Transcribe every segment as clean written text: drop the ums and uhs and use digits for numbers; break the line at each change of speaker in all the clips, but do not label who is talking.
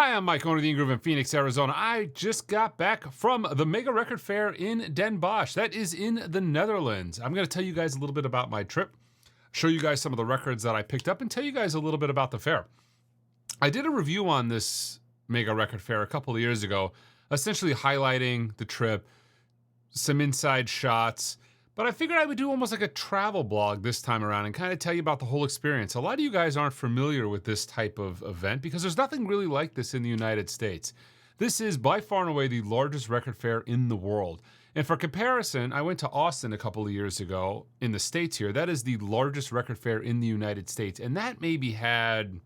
Hi, I'm Mike, owner of the Groove in Phoenix, Arizona. I just got back from the Mega Record Fair in Den Bosch. That is in the Netherlands. I'm going to tell you guys a little bit about my trip, show you guys some of the records that I picked up, and tell you guys a little bit about the fair. I did a review on this Mega Record Fair a couple of years ago, essentially highlighting the trip, some inside shots, but I figured I would do almost like a travel blog this time around and kind of tell you about the whole experience. A lot of you guys aren't familiar with this type of event because there's nothing really like this in the United States. This is by far and away the largest record fair in the world. And for comparison, I went to Austin a couple of years ago in the States here. That is the largest record fair in the United States. And that maybe had,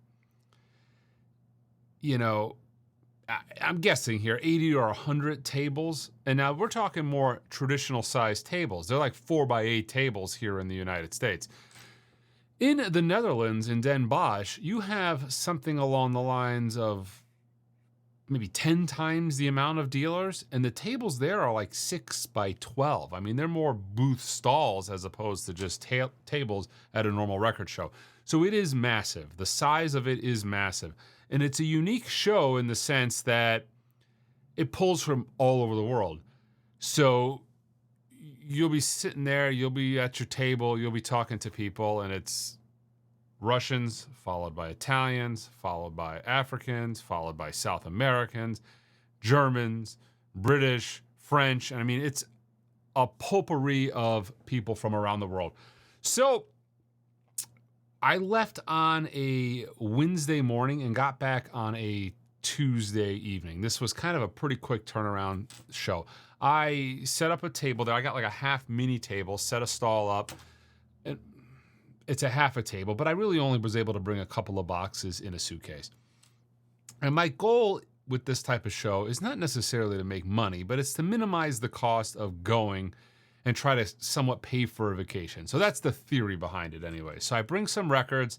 I'm guessing here, 80 or 100 tables. And now we're talking more traditional sized tables. They're like 4x8 tables here in the United States. In the Netherlands, in Den Bosch, you have something along the lines of maybe 10 times the amount of dealers. And the tables there are like 6x12. I mean, they're more booth stalls as opposed to just tables at a normal record show. So it is massive. The size of it is massive. And it's a unique show in the sense that it pulls from all over the world. So you'll be sitting there, you'll be at your table, you'll be talking to people, and it's Russians, followed by Italians, followed by Africans, followed by South Americans, Germans, British, French. And I mean, it's a potpourri of people from around the world. So I left on a Wednesday morning and got back on a Tuesday evening. This was kind of a pretty quick turnaround show. I set up a table there. I got like a half mini table, set a stall up. It's a half a table, but I really only was able to bring a couple of boxes in a suitcase. And my goal with this type of show is not necessarily to make money, but it's to minimize the cost of going and try to somewhat pay for a vacation. So that's the theory behind it anyway. So I bring some records,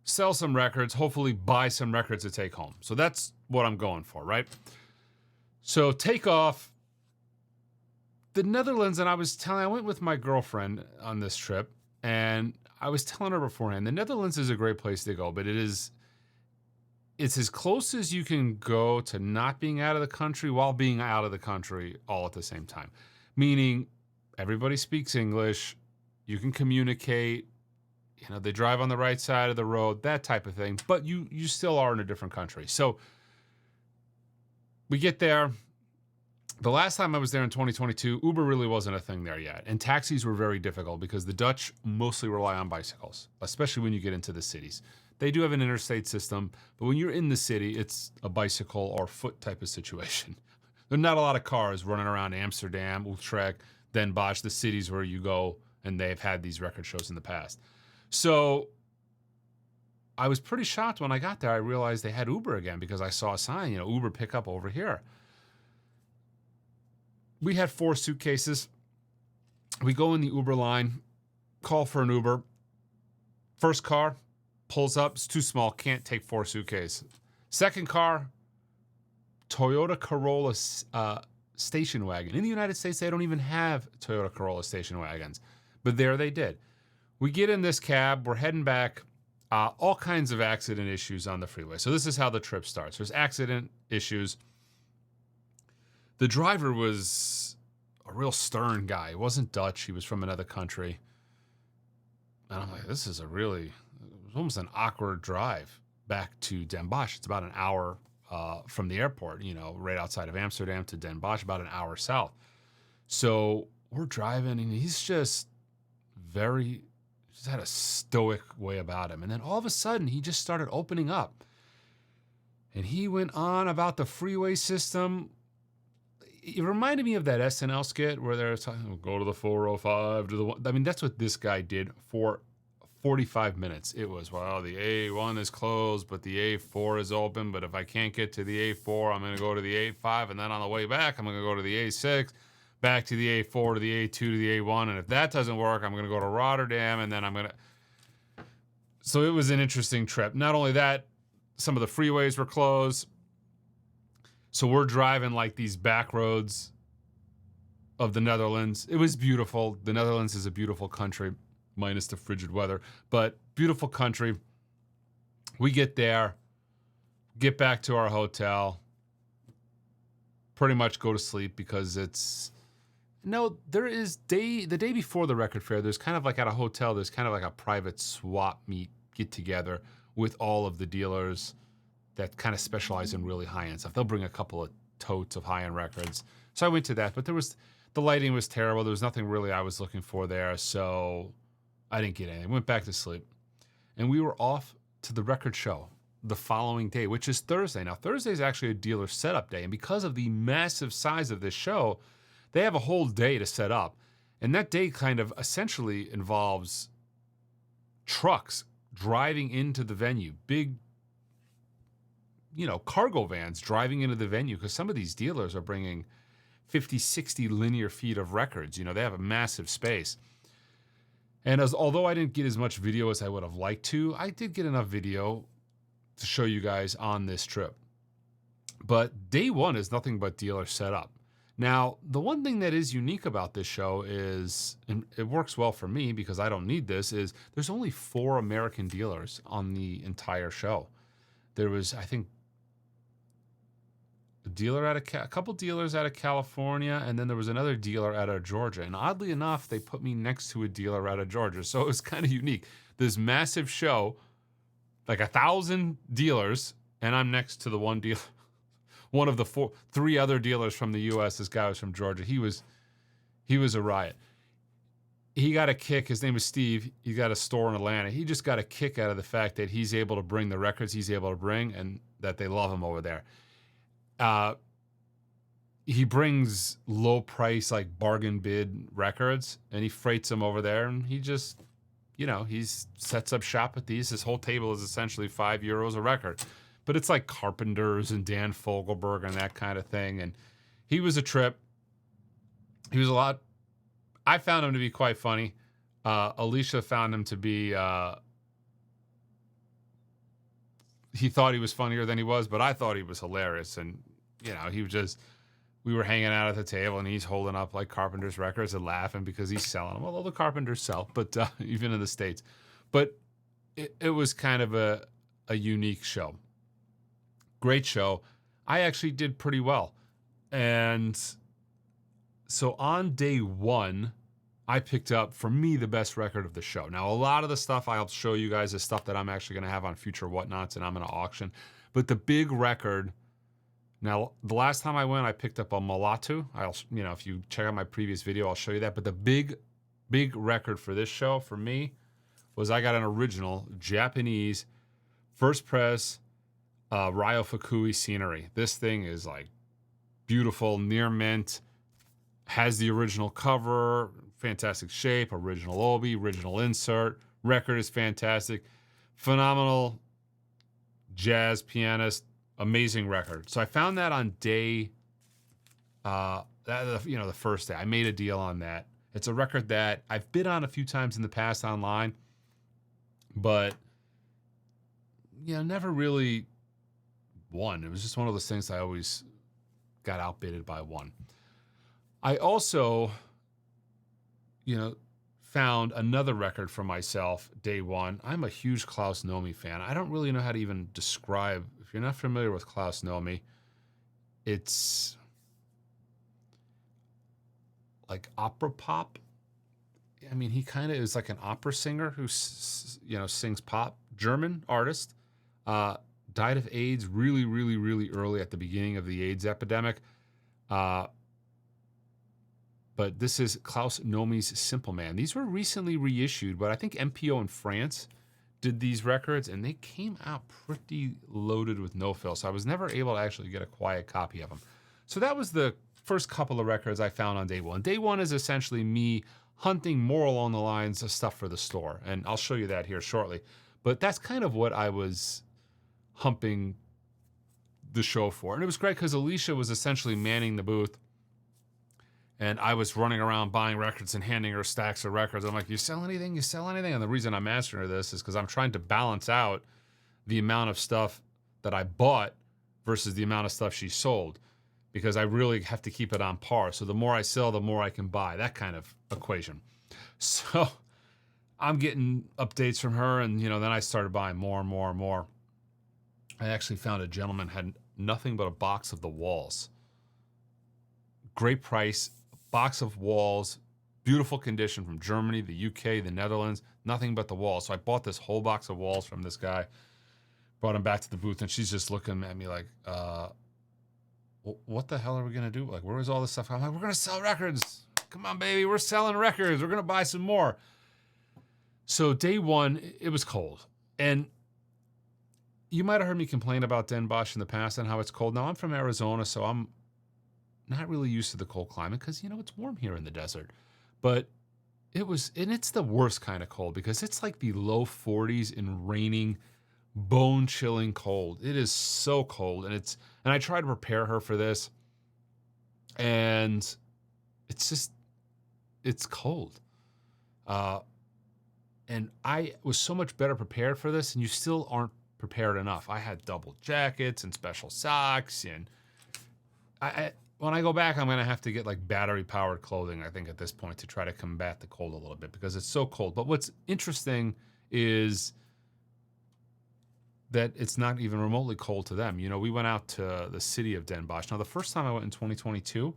sell some records, hopefully buy some records to take home. So that's what I'm going for, right? So take off. The Netherlands, and I went with my girlfriend on this trip, and I was telling her beforehand, the Netherlands is a great place to go, but it's as close as you can go to not being out of the country while being out of the country all at the same time. Meaning everybody speaks English, you can communicate, they drive on the right side of the road, that type of thing, but you still are in a different country. So we get there. The last time I was there in 2022, Uber really wasn't a thing there yet. And taxis were very difficult because the Dutch mostly rely on bicycles, especially when you get into the cities. They do have an interstate system, but when you're in the city, it's a bicycle or foot type of situation. There are not a lot of cars running around Amsterdam, Utrecht, Den Bosch, the cities where you go, and they've had these record shows in the past. So I was pretty shocked when I got there. I realized they had Uber again because I saw a sign, Uber pickup over here. We had 4 suitcases. We go in the Uber line, call for an Uber. First car pulls up. It's too small, can't take 4 suitcases. Second car, Toyota Corolla station wagon. In the United States, they don't even have Toyota Corolla station wagons, but there they did. We get in this cab, we're heading back, all kinds of accident issues on the freeway. So this is how the trip starts. There's accident issues. The driver was a real stern guy. He wasn't Dutch. He was from another country. And I'm like, this is it was almost an awkward drive back to Den Bosch. It's about an hour from the airport, right outside of Amsterdam to Den Bosch, about an hour south. So we're driving, and he's just had a stoic way about him. And then all of a sudden, he just started opening up. And he went on about the freeway system. It reminded me of that SNL skit where they're talking, go to the 405, that's what this guy did for 45 minutes. It was, the A1 is closed, but the A4 is open. But if I can't get to the A4, I'm going to go to the A5. And then on the way back, I'm going to go to the A6, back to the A4, to the A2, to the A1. And if that doesn't work, I'm going to go to Rotterdam. And then So it was an interesting trip. Not only that, some of the freeways were closed. So we're driving like these back roads of the Netherlands. It was beautiful. The Netherlands is a beautiful country, minus the frigid weather, but beautiful country. We get there, get back to our hotel, pretty much go to sleep because there is the day before the record fair, there's kind of like at a hotel, there's kind of like a private swap meet get together with all of the dealers that kind of specialize in really high-end stuff. They'll bring a couple of totes of high-end records. So I went to that, but the lighting was terrible. There was nothing really I was looking for there, so I didn't get anything. Went back to sleep. And we were off to the record show the following day, which is Thursday. Now, Thursday is actually a dealer setup day, and because of the massive size of this show, they have a whole day to set up. And that day kind of essentially involves trucks driving into the venue, big, cargo vans driving into the venue, because some of these dealers are bringing 50, 60 linear feet of records. They have a massive space. And although I didn't get as much video as I would have liked to, I did get enough video to show you guys on this trip. But day one is nothing but dealer setup. Now, the one thing that is unique about this show is, and it works well for me because I don't need this, is there's only 4 American dealers on the entire show. There was, I think, a couple dealers out of California, and then there was another dealer out of Georgia. And oddly enough, they put me next to a dealer out of Georgia. So it was kind of unique. This massive show, like 1,000 dealers, and I'm next to the one dealer. One of the 3 other dealers from the U.S. This guy was from Georgia. He was a riot. He got a kick. His name was Steve. He got a store in Atlanta. He just got a kick out of the fact that he's able to bring the records he's able to bring, and that they love him over there. He brings low price, like bargain bid records, and he freights them over there, and he just, he sets up shop with these. His whole table is essentially €5 a record. But it's like Carpenters and Dan Fogelberg and that kind of thing. And he was a trip. He was a lot. I found him to be quite funny. Alicia found him to be, he thought he was funnier than he was, but I thought he was hilarious. And, he was just, we were hanging out at the table and he's holding up like Carpenter's records and laughing because he's selling them. Although the Carpenters sell, but even in the States. But it was kind of a unique show. Great show. I actually did pretty well. And so on day one, I picked up, for me, the best record of the show. Now, a lot of the stuff I'll show you guys is stuff that I'm actually going to have on future whatnots and I'm going to auction. But the big record, now, the last time I went, I picked up a Mulatu. If you check out my previous video, I'll show you that. But the big record for this show, for me, was I got an original Japanese first press Ryo Fukui scenery. This thing is like beautiful, near mint, has the original cover, fantastic shape, original obi, original insert, record is fantastic, phenomenal jazz pianist, amazing record. So I found that on day, the first day. I made a deal on that. It's a record that I've bid on a few times in the past online, but never really won. It was just one of those things I always got outbidded by one. I also, found another record for myself day one. I'm a huge Klaus Nomi fan. I don't really know how to even describe, if you're not familiar with Klaus Nomi, it's like opera pop. I mean, he kind of is like an opera singer who, sings pop. German artist. Died of AIDS really, really, really early at the beginning of the AIDS epidemic. But this is Klaus Nomi's Simple Man. These were recently reissued, but I think MPO in France did these records, and they came out pretty loaded with no-fill, so I was never able to actually get a quiet copy of them. So that was the first couple of records I found on day one. Day one is essentially me hunting more along the lines of stuff for the store, and I'll show you that here shortly. But that's kind of what I was humping the show for. And it was great because Alicia was essentially manning the booth, and I was running around buying records and handing her stacks of records. I'm like, you sell anything? You sell anything? And the reason I'm asking her this is because I'm trying to balance out the amount of stuff that I bought versus the amount of stuff she sold, because I really have to keep it on par. So the more I sell, the more I can buy, that kind of equation. So I'm getting updates from her, and then I started buying more and more and more. I actually found a gentleman had nothing but a box of the Walls. Great price, box of Walls, beautiful condition from Germany, the UK, the Netherlands, nothing but the Walls. So I bought this whole box of Walls from this guy, brought him back to the booth, and she's just looking at me like, what the hell are we going to do? Like, where is all this stuff? I'm like, we're going to sell records. Come on, baby. We're selling records. We're going to buy some more. So day one, it was cold. And you might have heard me complain about Den Bosch in the past and how it's cold. Now, I'm from Arizona, so I'm not really used to the cold climate because, it's warm here in the desert. But it's the worst kind of cold because it's like the low 40s and raining, bone-chilling cold. It is so cold, and I tried to prepare her for this, and it's cold. And I was so much better prepared for this, and you still aren't prepared enough. I had double jackets and special socks, and when I go back, I'm going to have to get like battery-powered clothing, I think, at this point to try to combat the cold a little bit because it's so cold. But what's interesting is that it's not even remotely cold to them. We went out to the city of Den Bosch. Now, the first time I went in 2022,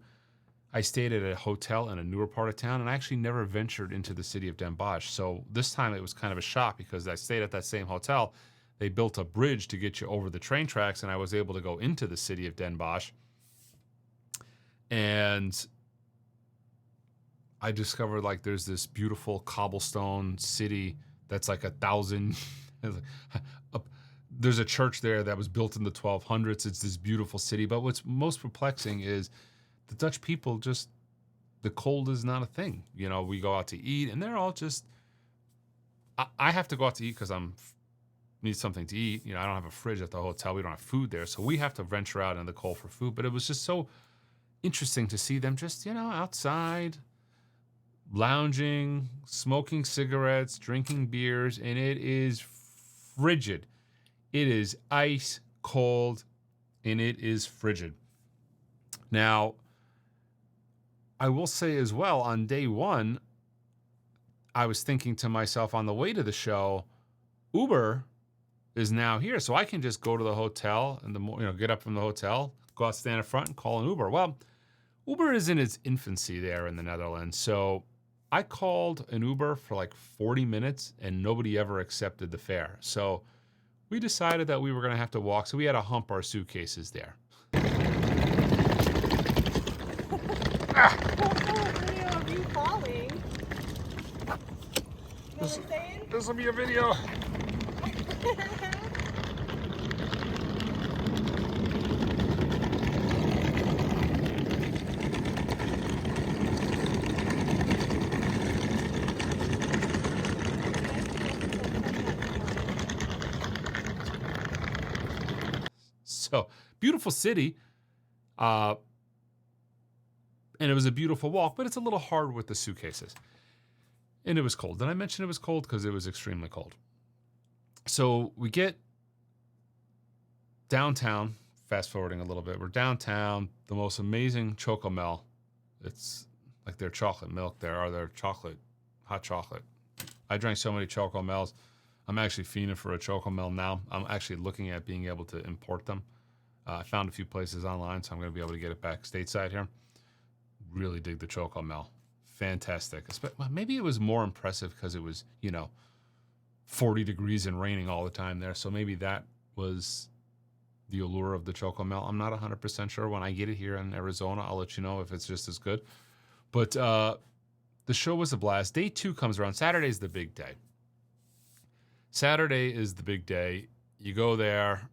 I stayed at a hotel in a newer part of town, and I actually never ventured into the city of Den Bosch. So this time it was kind of a shock because I stayed at that same hotel. They built a bridge to get you over the train tracks, and I was able to go into the city of Den Bosch. And I discovered like there's this beautiful cobblestone city that's like 1,000. There's a church there that was built in the 1200s. It's this beautiful city. But what's most perplexing is the Dutch people the cold is not a thing. We go out to eat, and they're all just. I have to go out to eat because need something to eat. I don't have a fridge at the hotel. We don't have food there, so we have to venture out in the cold for food. But it was just so interesting to see them just outside, lounging, smoking cigarettes, drinking beers, and it is frigid. It is ice cold, and it is frigid. Now, I will say as well, on day one, I was thinking to myself on the way to the show, Uber is now here, so I can just go to the hotel and get up from the hotel, go out, stand in front, and call an Uber. Well, Uber is in its infancy there in the Netherlands, so I called an Uber for like 40 minutes, and nobody ever accepted the fare. So we decided that we were going to have to walk, so we had to hump our suitcases there.
Video of you falling. You know what I'm saying?
This will be a video. So, beautiful city. And it was a beautiful walk, but it's a little hard with the suitcases. And it was cold. Did I mention it was cold? Because it was extremely cold. So we get downtown, fast forwarding a little bit. We're downtown, the most amazing Chocomel. It's like their chocolate milk there, or their hot chocolate. I drank so many Chocomels. I'm actually fiending for a Chocomel now. I'm actually looking at being able to import them. I found a few places online, so I'm going to be able to get it back stateside here. Really dig the Chocomel. Fantastic. Maybe it was more impressive because it was, 40 degrees and raining all the time there. So maybe that was the allure of the Chocomel. I'm not 100% sure. When I get it here in Arizona, I'll let you know if it's just as good. But the show was a blast. Day 2 comes around. Saturday's the big day. Saturday is the big day. You go there.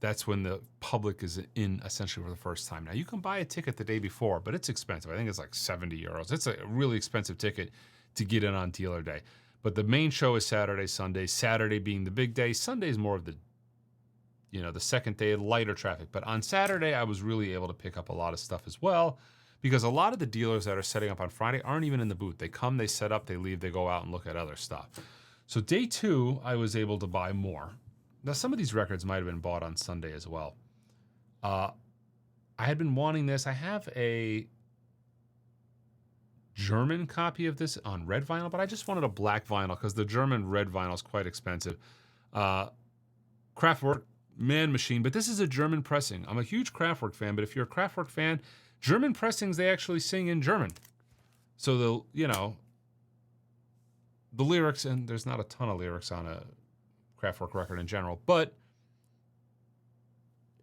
That's when the public is in essentially for the first time. Now, you can buy a ticket the day before, but it's expensive. I think it's like 70 euros. It's a really expensive ticket to get in on dealer day. But the main show is Saturday, Sunday. Saturday being the big day. Sunday is more of the second day, lighter traffic. But on Saturday, I was really able to pick up a lot of stuff as well because a lot of the dealers that are setting up on Friday aren't even in the booth. They come, they set up, they leave, they go out and look at other stuff. So day 2, I was able to buy more. Now, some of these records might have been bought on Sunday as well. I had been wanting this. I have a German copy of this on red vinyl, but I just wanted a black vinyl because the German red vinyl is quite expensive. Kraftwerk Man Machine, but this is a German pressing. I'm a huge Kraftwerk fan, but if you're a Kraftwerk fan, German pressings, they actually sing in German. So the lyrics, and there's not a ton of lyrics on a Kraftwerk record in general, but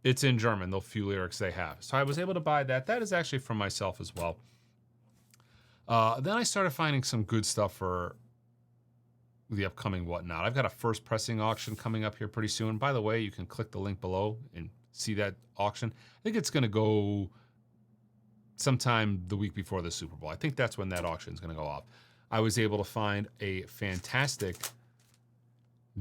it's in German, the few lyrics they have. So I was able to buy that. That is actually from myself as well. Then I started finding some good stuff for the upcoming whatnot. I've got a first pressing auction coming up here pretty soon. By the way, you can click the link below and see that auction. I think it's going to go sometime the week before the Super Bowl. I think that's when that auction is going to go off. I was able to find a fantastic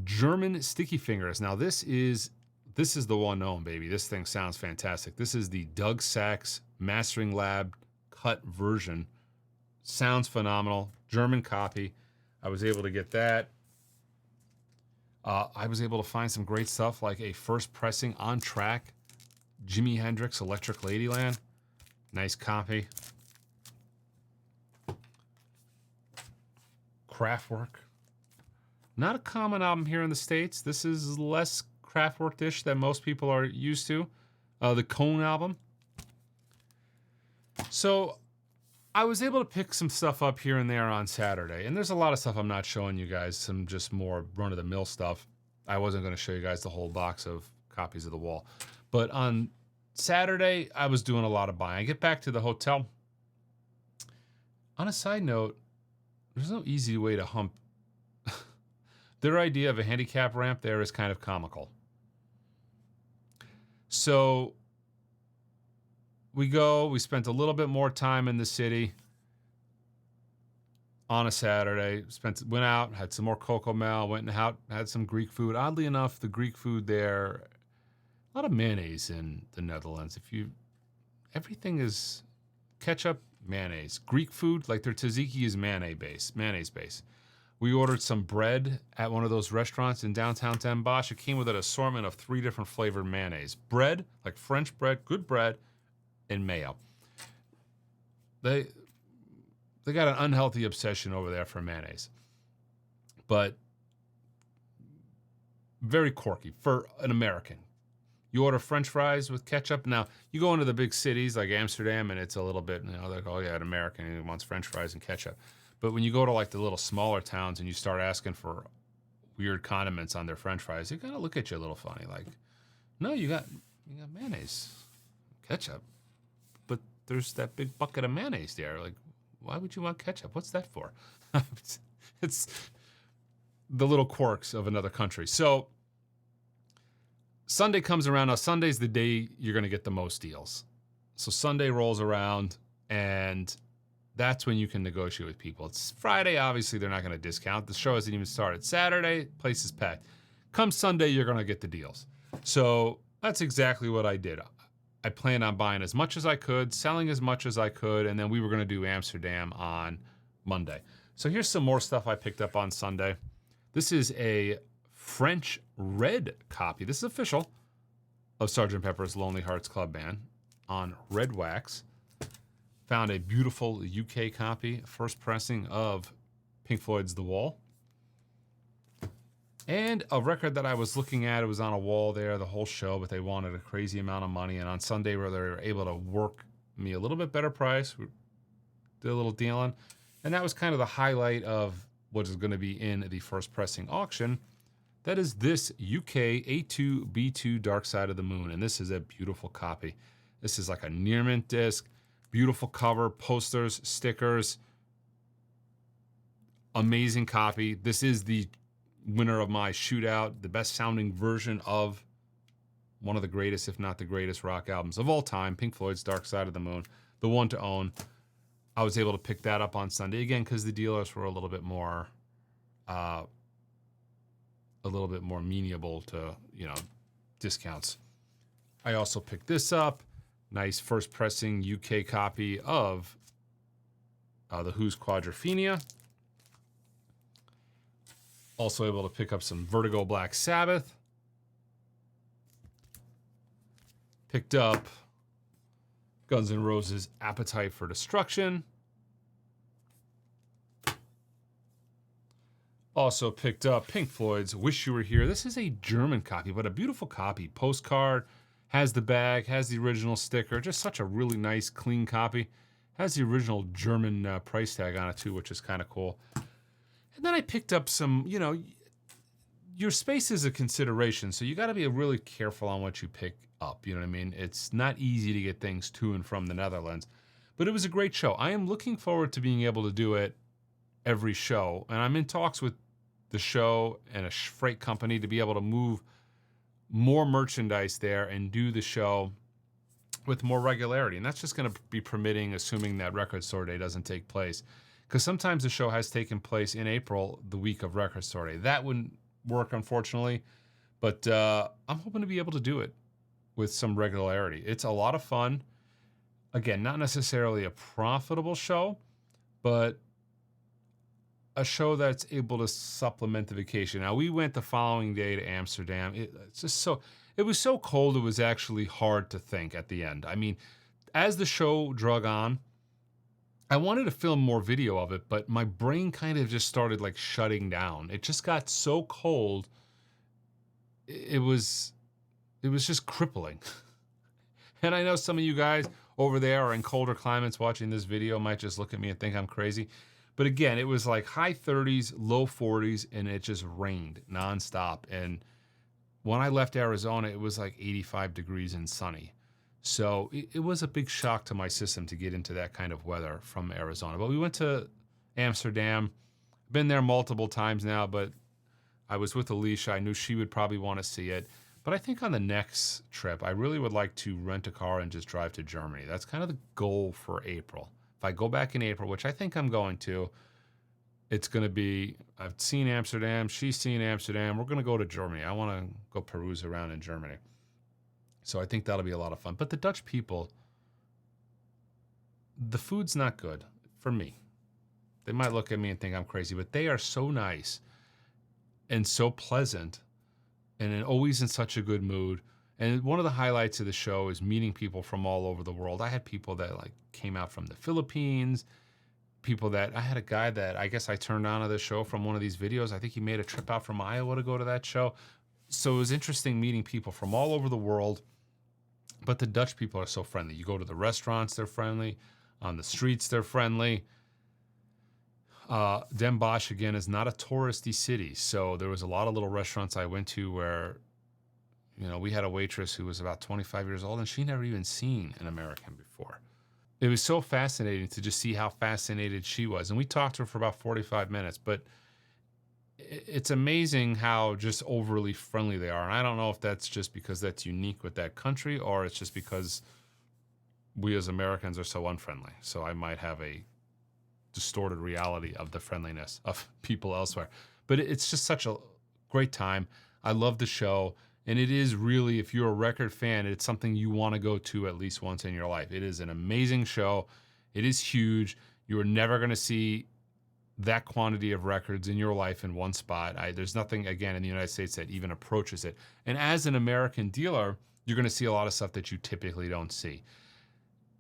German sticky fingers. Now this is the one known, baby. This thing sounds fantastic. This is the Doug Sachs Mastering Lab cut version. Sounds phenomenal. German copy. I was able to get that. I was able to find some great stuff like a first pressing on track Jimi Hendrix Electric Ladyland. Nice copy. Kraftwerk. Not a common album here in the States. This is less Kraftwerk-ish than most people are used to. The Cone album. So I was able to pick some stuff up here and there on Saturday. And there's a lot of stuff I'm not showing you guys. Some just more run-of-the-mill stuff. I wasn't going to show you guys the whole box of copies of The Wall. But on Saturday, I was doing a lot of buying. I get back to the hotel. On a side note, there's no easy way to hump. Their idea of a handicap ramp there is kind of comical. So we spent a little bit more time in the city on a Saturday. Went out, had some more Coco Mel, went out, had some Greek food. Oddly enough, the Greek food there, a lot of mayonnaise in the Netherlands. Everything is ketchup, mayonnaise. Greek food, like their tzatziki is mayonnaise base. We ordered some bread at one of those restaurants in downtown Den Bosch. It came with an assortment of 3 different flavored mayonnaise. Bread, like French bread, good bread, and mayo. They got an unhealthy obsession over there for mayonnaise. But very quirky for an American. You order French fries with ketchup. Now, you go into the big cities like Amsterdam and it's a little bit, like, oh yeah, an American wants French fries and ketchup. But when you go to like the little smaller towns and you start asking for weird condiments on their French fries, they kind of look at you a little funny. Like, no, you got mayonnaise, ketchup, but there's that big bucket of mayonnaise there. Like, why would you want ketchup? What's that for? It's the little quirks of another country. So Sunday comes around. Now, Sunday's the day you're going to get the most deals. So Sunday rolls around and that's when you can negotiate with people. It's Friday, obviously they're not going to discount. The show hasn't even started. Saturday, place is packed. Come Sunday, you're going to get the deals. So that's exactly what I did. I planned on buying as much as I could, selling as much as I could, and then we were going to do Amsterdam on Monday. So here's some more stuff I picked up on Sunday. This is a French red copy. This is official of Sgt. Pepper's Lonely Hearts Club Band on red wax. Found a beautiful UK copy, first pressing of Pink Floyd's The Wall. And a record that I was looking at, it was on a wall there the whole show, but they wanted a crazy amount of money. And on Sunday, where they were able to work me a little bit better price, we did a little dealing. And that was kind of the highlight of what is going to be in the first pressing auction. That is this UK A2B2 Dark Side of the Moon. And this is a beautiful copy. This is like a near mint disc. Beautiful cover, posters, stickers. Amazing copy. This is the winner of my shootout, the best sounding version of one of the greatest, if not the greatest, rock albums of all time, Pink Floyd's Dark Side of the Moon, the one to own. I was able to pick that up on Sunday again because the dealers were a little bit more amenable to, discounts. I also picked this up. Nice first pressing UK copy of The Who's Quadrophenia. Also able to pick up some Vertigo Black Sabbath. Picked up Guns N' Roses' Appetite for Destruction. Also picked up Pink Floyd's Wish You Were Here. This is a German copy, but a beautiful copy. Postcard, has the bag, has the original sticker. Just such a really nice, clean copy. Has the original German price tag on it too, which is kind of cool. And then I picked up some, you know, your space is a consideration, so you got to be really careful on what you pick up. You know what I mean? It's not easy to get things to and from the Netherlands, but it was a great show. I am looking forward to being able to do it every show, and I'm in talks with the show and a freight company to be able to move more merchandise there and do the show with more regularity. And that's just going to be permitting, assuming that Record Store Day doesn't take place. Because sometimes the show has taken place in April, the week of Record Store Day. That wouldn't work, unfortunately. But I'm hoping to be able to do it with some regularity. It's a lot of fun. Again, not necessarily a profitable show, but a show that's able to supplement the vacation. Now, we went the following day to Amsterdam. It was so cold, it was actually hard to think at the end. I mean, as the show drug on, I wanted to film more video of it, but my brain kind of just started like shutting down. It just got so cold. It was just crippling. And I know some of you guys over there are in colder climates watching this video might just look at me and think I'm crazy. But again, it was like high 30s, low 40s, and it just rained nonstop. And when I left Arizona, it was like 85 degrees and sunny. So it was a big shock to my system to get into that kind of weather from Arizona. But we went to Amsterdam. Been there multiple times now, but I was with Alicia. I knew she would probably want to see it. But I think on the next trip, I really would like to rent a car and just drive to Germany. That's kind of the goal for April. If I go back in April, which I think I'm going to, it's going to be, I've seen Amsterdam, she's seen Amsterdam, we're going to go to Germany. I want to go peruse around in Germany. So I think that'll be a lot of fun. But the Dutch people, the food's not good for me. They might look at me and think I'm crazy, but they are so nice and so pleasant and always in such a good mood. And one of the highlights of the show is meeting people from all over the world. I had people that like came out from the Philippines, I had a guy that I guess I turned on to the show from one of these videos. I think he made a trip out from Iowa to go to that show. So it was interesting meeting people from all over the world. But the Dutch people are so friendly. You go to the restaurants, they're friendly. On the streets, they're friendly. Den Bosch, again, is not a touristy city. So there was a lot of little restaurants I went to where, you know, we had a waitress who was about 25 years old and she never even seen an American before. It was so fascinating to just see how fascinated she was. And we talked to her for about 45 minutes, but it's amazing how just overly friendly they are. And I don't know if that's just because that's unique with that country or it's just because we as Americans are so unfriendly. So I might have a distorted reality of the friendliness of people elsewhere. But it's just such a great time. I love the show. And it is really, if you're a record fan, it's something you want to go to at least once in your life. It is an amazing show. It is huge. You are never going to see that quantity of records in your life in one spot. There's nothing, again, in the United States that even approaches it. And as an American dealer, you're going to see a lot of stuff that you typically don't see.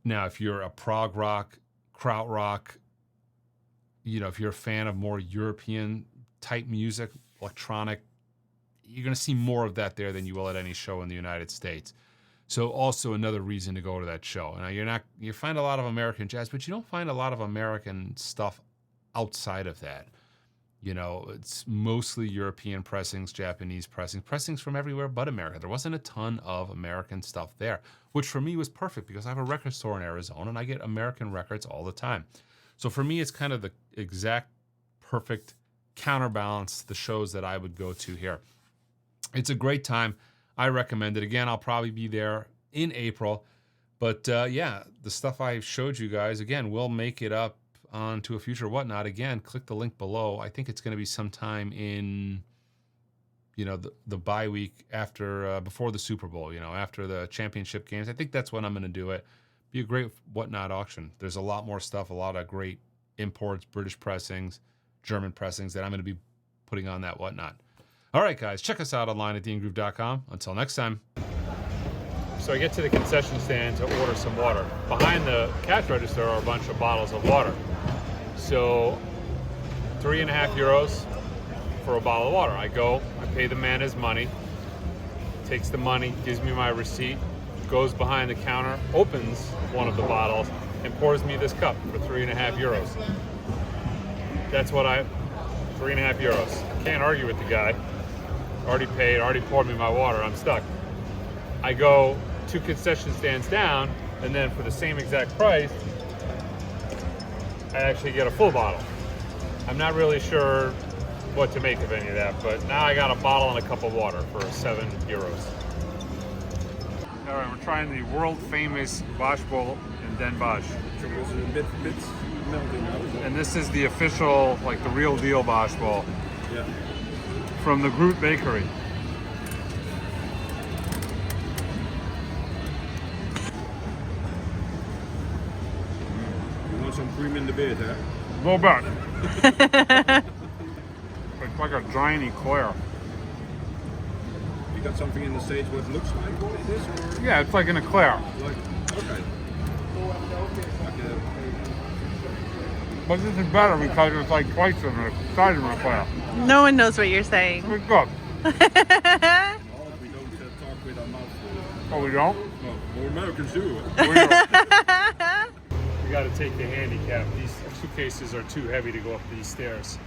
Now, if you're a prog rock, krautrock, you know, if you're a fan of more European type music, electronic, you're going to see more of that there than you will at any show in the United States. So also another reason to go to that show. Now you find a lot of American jazz, but you don't find a lot of American stuff outside of that. You know, it's mostly European pressings, Japanese pressings from everywhere but America. There wasn't a ton of American stuff there, which for me was perfect because I have a record store in Arizona and I get American records all the time. So for me, it's kind of the exact perfect counterbalance to the shows that I would go to here. It's a great time. I recommend it. Again, I'll probably be there in April. But yeah, the stuff I showed you guys, again, we'll make it up onto a future whatnot. Again, click the link below. I think it's going to be sometime in, you know, the bye week after, before the Super Bowl, you know, after the championship games. I think that's when I'm going to do it. Be a great whatnot auction. There's a lot more stuff, a lot of great imports, British pressings, German pressings that I'm going to be putting on that whatnot. All right, guys, check us out online at theangroove.com. Until next time. So I get to the concession stand to order some water. Behind the cash register are a bunch of bottles of water. So €3.50 for a bottle of water. I go, I pay the man his money, takes the money, gives me my receipt, goes behind the counter, opens one of the bottles, and pours me this cup for 3.5 euros. That's what 3.5 euros. Can't argue with the guy. Already paid, already poured me my water, I'm stuck. I go 2 concession stands down, and then for the same exact price, I actually get a full bottle. I'm not really sure what to make of any of that, but now I got a bottle and a cup of water for 7 euros. All right, we're trying the world famous Bosch Bowl in Den Bosch.
It's a bit melting now.
And this is the official, like the real deal Bosch Bowl
Yeah.
from the Groot Bakery.
You want some cream in the bed, huh?
A little bit. It's like a giant eclair.
You got something in the States what looks like this, or
Yeah, it's like an eclair.
like okay? Like a,
But this is better because it's like twice the size of an eclair.
No one knows what you're saying.
It's good.
we don't talk with our mouth full.
Oh, we don't?
No, more Americans do.
We got to take the handicap. These suitcases are too heavy to go up these stairs.